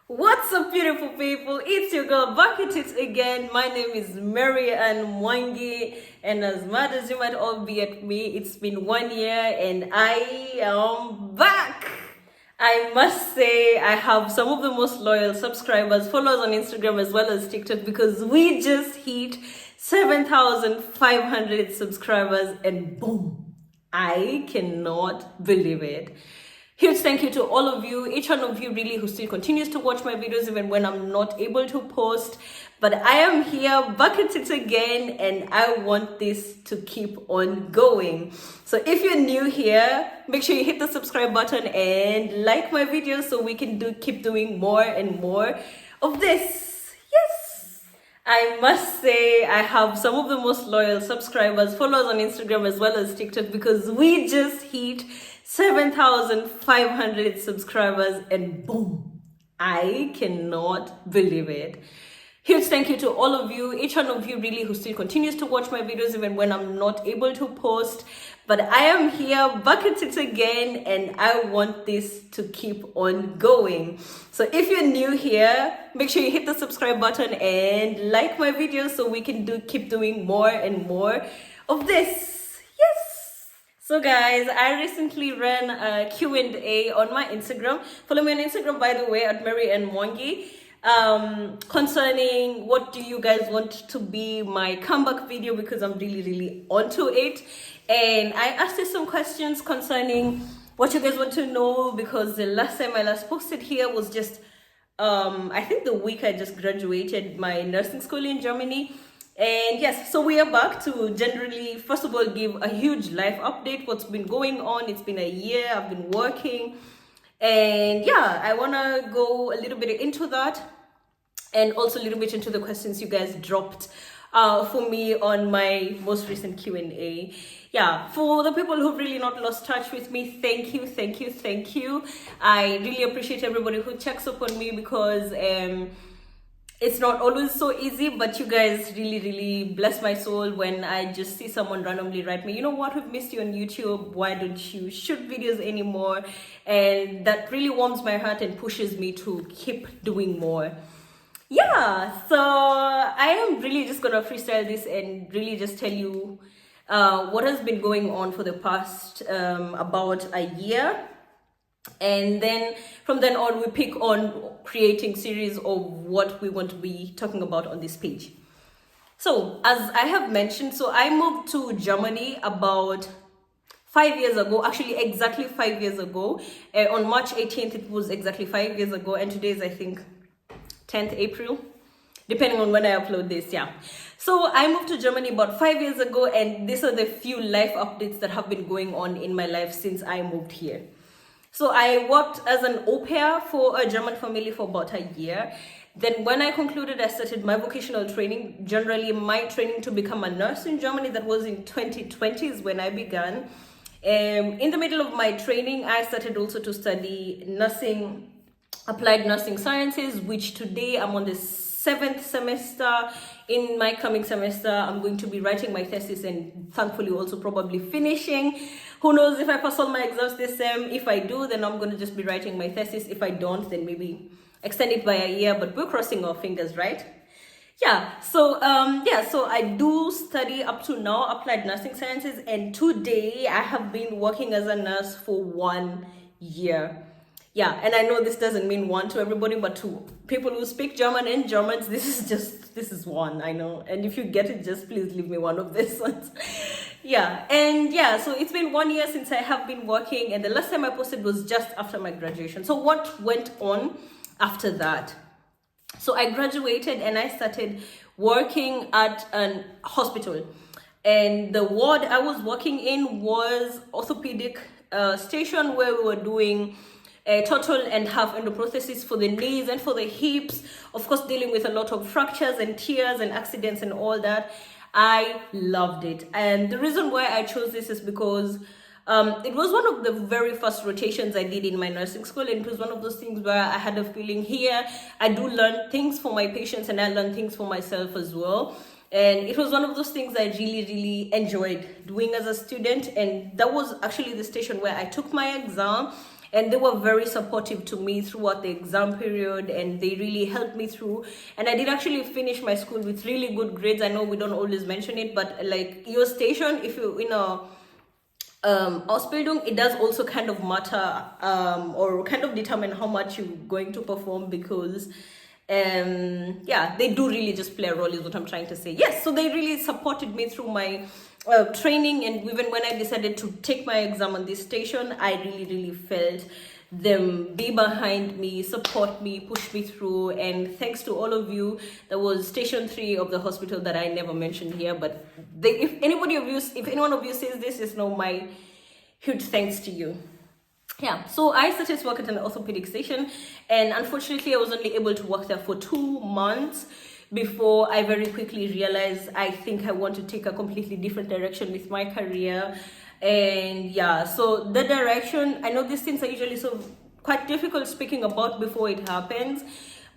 What's up, beautiful people? It's your girl back at it again. My name is Mary Ann Mwangi, and as mad as you might all be at me, it's been 1 year and I am back. I must say, I have some of the most loyal subscribers, followers on Instagram as well as TikTok, because we just hit 7,500 subscribers, and boom, I cannot believe it. Huge thank you to all of you, each one of you really who still continues to watch my videos even when I'm not able to post. But I am here back at it again, and I want this to keep on going. So if you're new here, make sure you hit the subscribe button and like my videos so we can keep doing more and more of this. Yes! I must say, I have some of the most loyal subscribers, followers on Instagram as well as TikTok, because we just hit 7,500 subscribers, and boom, I cannot believe it. Huge thank you to all of you, each one of you really who still continues to watch my videos even when I'm not able to post. But I am here back at it again, and I want this to keep on going. So if you're new here, make sure you hit the subscribe button and like my videos so we can keep doing more and more of this. Yes! So guys, I recently ran a Q&A on my Instagram. Follow me on Instagram, by the way, at Mary Ann Mwangi, concerning what do you guys want to be my comeback video, because I'm really onto it. And I asked you some questions concerning what you guys want to know, because the last time I last posted here was just, I think the week I just graduated my nursing school in Germany. And yes, so we are back to generally, first of all, give a huge life update, what's been going on. It's been a year, I've been working, and yeah, I want to go a little bit into that, and also a little bit into the questions you guys dropped for me on my most recent Q&A. Yeah, for the people who've really not lost touch with me, thank you. I really appreciate everybody who checks up on me, because it's not always so easy, but you guys really bless my soul when I just see someone randomly write me, you know what, we've missed you on YouTube, why don't you shoot videos anymore? And that really warms my heart and pushes me to keep doing more. Yeah, so I am really just gonna freestyle this and really just tell you what has been going on for the past about a year. And then from then on, we pick on creating series of what we want to be talking about on this page. So as I have mentioned, so I moved to Germany about 5 years ago, actually exactly 5 years ago. On March 18th, it was exactly 5 years ago. And today is, I think, 10th April, depending on when I upload this. Yeah. So I moved to Germany about 5 years ago, and these are the few life updates that have been going on in my life since I moved here. So I worked as an au pair for a German family for about a year. Then when I concluded, I started my vocational training. Generally, my training to become a nurse in Germany, that was in 2020 is when I began. In the middle of my training, I started also to study nursing, applied nursing sciences, which today I'm on the 7th semester. In my coming semester, I'm going to be writing my thesis and thankfully also probably finishing. Who knows if I pass all my exams this sem. If I do, then I'm going to just be writing my thesis. If I don't, then maybe extend it by a year, but we're crossing our fingers, right? Yeah, so so I do study up to now applied nursing sciences, and today I have been working as a nurse for 1 year. Yeah, and I know this doesn't mean one to everybody, but to people who speak German and Germans, this is one, I know. And if you get it, just please leave me one of these ones. Yeah, and yeah, so it's been 1 year since I have been working, and the last time I posted was just after my graduation. So what went on after that? So I graduated and I started working at an hospital. And the ward I was working in was orthopedic station, where we were doing total and half endoprothesis for the knees and for the hips, of course dealing with a lot of fractures and tears and accidents and all that. I loved it, and the reason why I chose this is because it was one of the very first rotations I did in my nursing school, and it was one of those things where I had a feeling here I do learn things for my patients and I learn things for myself as well. And it was one of those things I really enjoyed doing as a student, and that was actually the station where I took my exam. and they were very supportive to me throughout the exam period, and they really helped me through. And I did actually finish my school with really good grades. I know we don't always mention it, but like your station, if you're in a Ausbildung, it does also kind of matter, or kind of determine how much you're going to perform, because yeah, they do really just play a role, is what I'm trying to say. Yes, so they really supported me through my training, and even when I decided to take my exam on this station, I really felt them be behind me, support me, push me through. And thanks to all of you. That was station 3 of the hospital that I never mentioned here, but if anyone of you says this, just know my huge thanks to you. Yeah, so I started to work at an orthopedic station, and unfortunately I was only able to work there for 2 months before I very quickly realized I think I want to take a completely different direction with my career. And yeah, so the direction, I know these things are usually so quite difficult speaking about before it happens,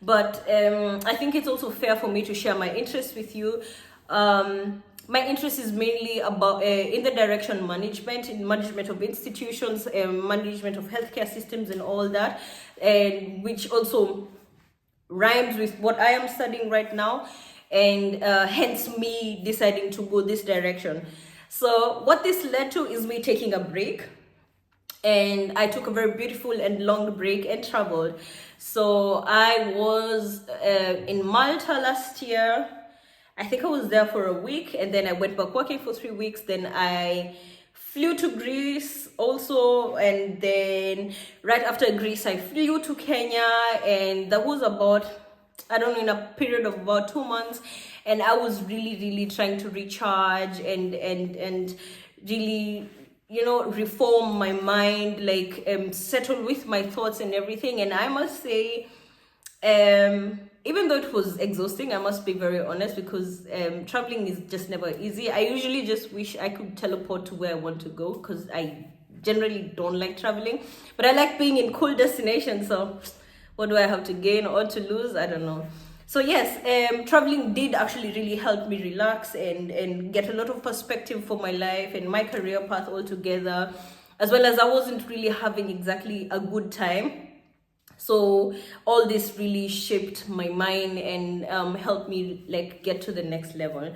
but I think it's also fair for me to share my interests with you. My interest is mainly about in the direction management, in management of institutions, management of healthcare systems and all that, and which also rhymes with what I am studying right now, and hence me deciding to go this direction. So what this led to is me taking a break, and I took a very beautiful and long break and traveled. So I was in Malta last year. I think I was there for a week, and then I went back working for 3 weeks. Then I flew to Greece also, and then right after Greece I flew to Kenya, and that was about, I don't know, in a period of about 2 months. And I was really trying to recharge and really, you know, reform my mind, like settle with my thoughts and everything. And I must say, even though it was exhausting, I must be very honest, because traveling is just never easy. I usually just wish I could teleport to where I want to go, because I generally don't like traveling, but I like being in cool destinations. So what do I have to gain or to lose? I don't know. So yes, traveling did actually really help me relax and get a lot of perspective for my life and my career path altogether, as well as I wasn't really having exactly a good time. So all this really shaped my mind and helped me like get to the next level.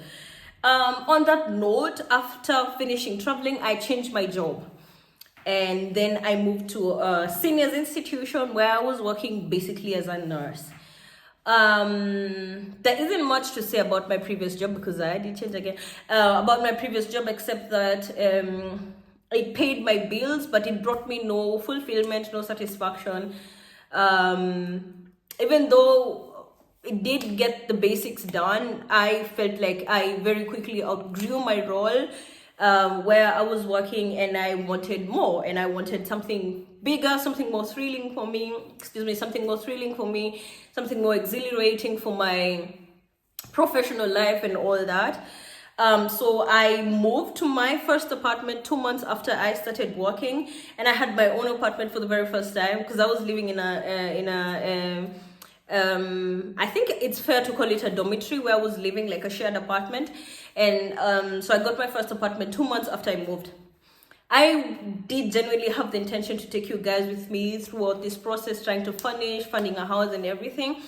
On that note, after finishing traveling, I changed my job. And then I moved to a seniors institution where I was working basically as a nurse. There isn't much to say about my previous job, because I did change again, about my previous job, except that it paid my bills, but it brought me no fulfillment, no satisfaction. Even though it did get the basics done, I felt like I very quickly outgrew my role where I was working, and I wanted more, and I wanted something bigger, something more thrilling for me, something more exhilarating for my professional life and all that. So I moved to my first apartment 2 months after I started working, and I had my own apartment for the very first time, because I was living in a I think it's fair to call it a dormitory, where I was living like a shared apartment. And so I got my first apartment 2 months after I moved. I did genuinely have the intention to take you guys with me throughout this process, trying to funding a house and everything.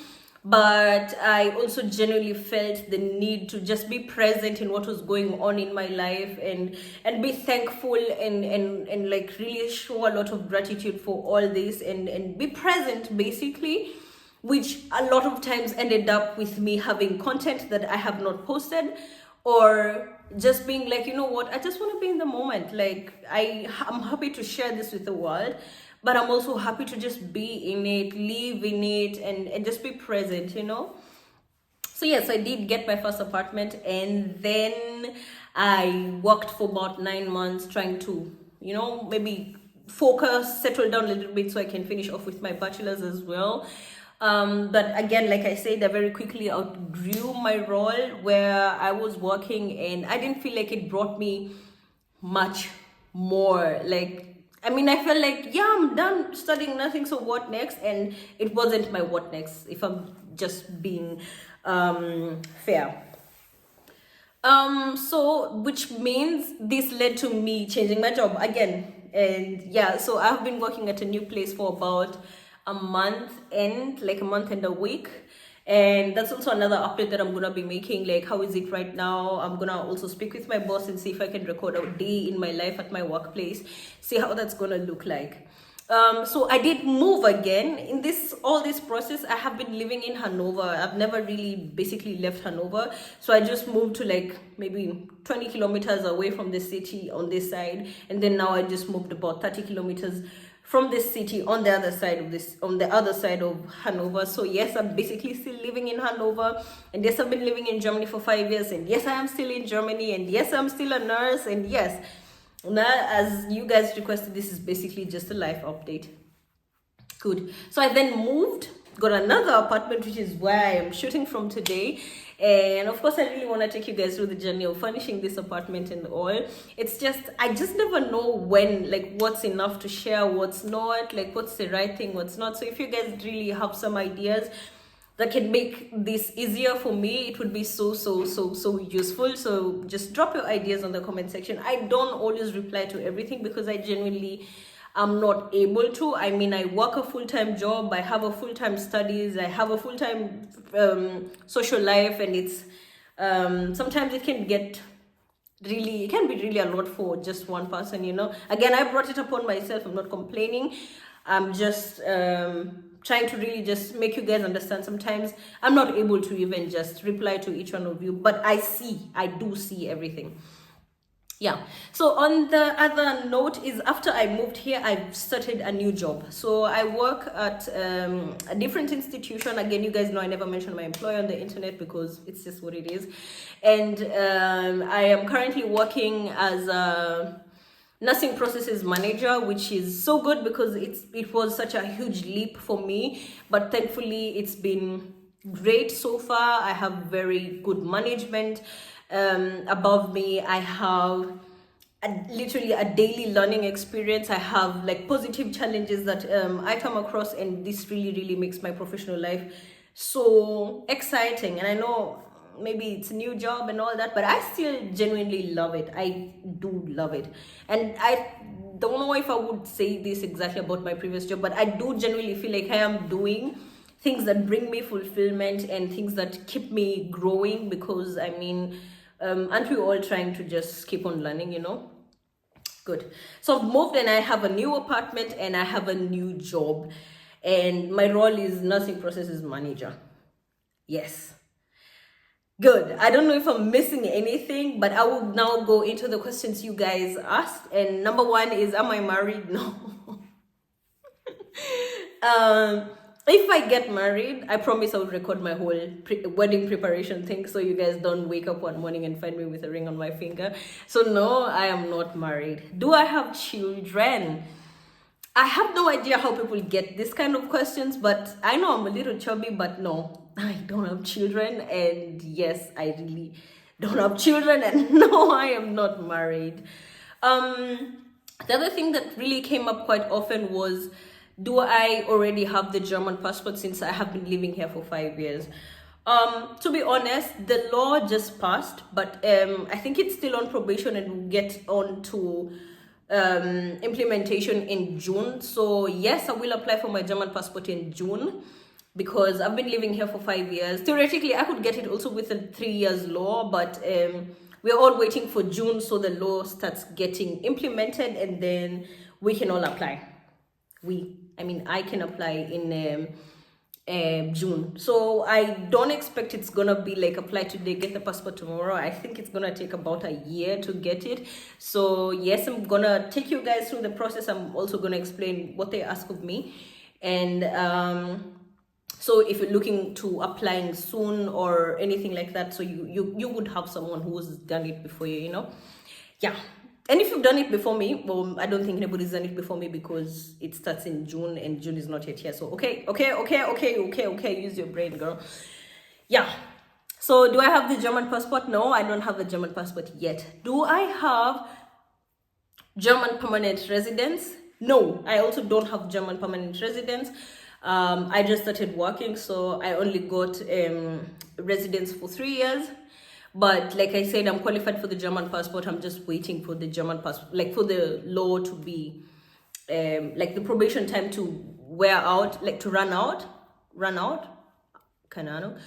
But I also genuinely felt the need to just be present in what was going on in my life, and be thankful and like really show a lot of gratitude for all this, and be present basically, which a lot of times ended up with me having content that I have not posted, or just being like, you know what, I just want to be in the moment. Like I'm happy to share this with the world, but I'm also happy to just be in it, live in it, and just be present, you know. So yes, I did get my first apartment, and then I worked for about 9 months trying to, you know, maybe focus, settle down a little bit so I can finish off with my bachelor's as well. But again, like I said, I very quickly outgrew my role where I was working, and I didn't feel like it brought me much more. Like, I mean, I felt like, yeah, I'm done studying nothing, so what next? And it wasn't my what next, if I'm just being fair. So which means this led to me changing my job again. And yeah, so I've been working at a new place for about a month and a week. And that's also another update that I'm gonna be making, like how is it right now. I'm gonna also speak with my boss and see if I can record a day in my life at my workplace, see how that's gonna look like. So I did move again. In all this process, I have been living in Hanover. I've never really basically left Hanover. So I just moved to like maybe 20 kilometers away from the city on this side. And then now I just moved about 30 kilometers from this city on the other side of Hanover. So yes, I'm basically still living in Hanover. And yes, I've been living in Germany for 5 years. And yes, I am still in Germany. And yes, I'm still a nurse. And yes, now, as you guys requested, this is basically just a life update. Good. So I then moved, got another apartment, which is where I am shooting from today. And of course, I really want to take you guys through the journey of furnishing this apartment and all. It's just, I just never know when, like, what's enough to share, what's not, like, what's the right thing, what's not. So if you guys really have some ideas that can make this easier for me, it would be so useful. So just drop your ideas on the comment section. I don't always reply to everything because I genuinely am not able to. I mean, I work a full-time job, I have a full-time studies, I have a full-time social life, and it's sometimes it can be really a lot for just one person, you know. Again, I brought it upon myself. I'm not complaining. I'm just trying to really just make you guys understand. Sometimes I'm not able to even just reply to each one of you, but I do see everything. Yeah. So on the other note is, after I moved here, I've started a new job. So I work at a different institution. Again, you guys know I never mention my employer on the internet because it's just what it is. And I am currently working as a nursing processes manager, which is so good because it was such a huge leap for me, but thankfully it's been great so far. I have very good management above me. I have literally a daily learning experience. I have like positive challenges that I come across, and this really makes my professional life so exciting. And I know maybe it's a new job and all that, but I still genuinely love it. I do love it. And I don't know if I would say this exactly about my previous job, but I do genuinely feel like I am doing things that bring me fulfillment and things that keep me growing, because I mean, aren't we all trying to just keep on learning, you know? Good. So I've moved and I have a new apartment and I have a new job, and my role is nursing processes manager. Yes. Good. I don't know if I'm missing anything, but I will now go into the questions you guys asked. And number one is, am I married? No. If I get married, I promise I will record my whole wedding preparation thing, so you guys don't wake up one morning and find me with a ring on my finger. So no, I am not married. Do I have children? I have no idea how people get this kind of questions, but I know I'm a little chubby, but no, I don't have children. And yes, I really don't have children, and no, I am not married. The other thing that really came up quite often was, do I already have the German passport since I have been living here for 5 years? To be honest, the law just passed, but I think it's still on probation and will get on to implementation in June. So yes, I will apply for my German passport in June because I've been living here for 5 years. Theoretically, I could get it also with a 3 years law, but we're all waiting for June so the law starts getting implemented, and then we can all apply. I can apply in June. So I don't expect it's gonna be like apply today, get the passport tomorrow. I think it's gonna take about a year to get it. So yes, I'm gonna take you guys through the process. I'm also gonna explain what they ask of me. And so if you're looking to applying soon or anything like that, so you would have someone who's done it before you, you know? Yeah. And if you've done it before me, well, I don't think anybody's done it before me because it starts in June and June is not yet here. So okay, use your brain, girl. Yeah. So do I have the German passport? No, I don't have the German passport yet. Do I have German permanent residence? No, I also don't have German permanent residence. I just started working, so I only got residence for 3 years. But like I said, I'm qualified for the German passport. I'm just waiting for the German passport, like for the law to be, like the probation time to wear out, like to run out. Canano,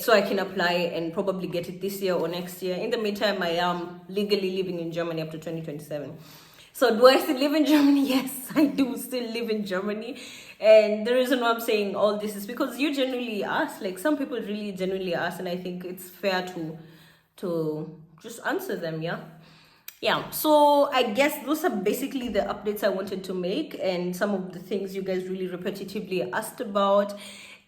so I can apply and probably get it this year or next year. In the meantime, I am legally living in Germany up to 2027. So do I still live in Germany? Yes, I do still live in Germany. And the reason why I'm saying all this is because you genuinely ask, like some people really genuinely ask, and I think it's fair to just answer them, yeah. So I guess those are basically the updates I wanted to make, and some of the things you guys really repetitively asked about.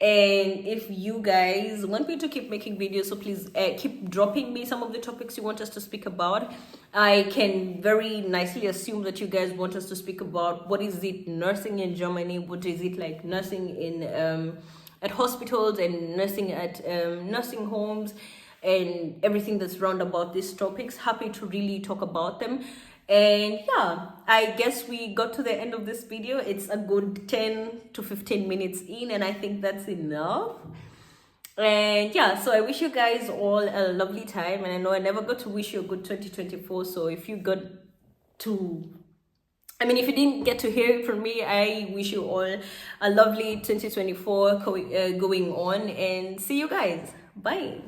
And if you guys want me to keep making videos, so please keep dropping me some of the topics you want us to speak about. I can very nicely assume that you guys want us to speak about what is it nursing in Germany, what is it like nursing in at hospitals and nursing at nursing homes, and everything that's round about these topics. Happy to really talk about them. And yeah, I guess we got to the end of this video. It's a good 10 to 15 minutes in, and I think that's enough. And yeah, so I wish you guys all a lovely time, and I know I never got to wish you a good 2024. So if you got to, I mean, if you didn't get to hear it from me, I wish you all a lovely 2024 going on, and see you guys. Bye.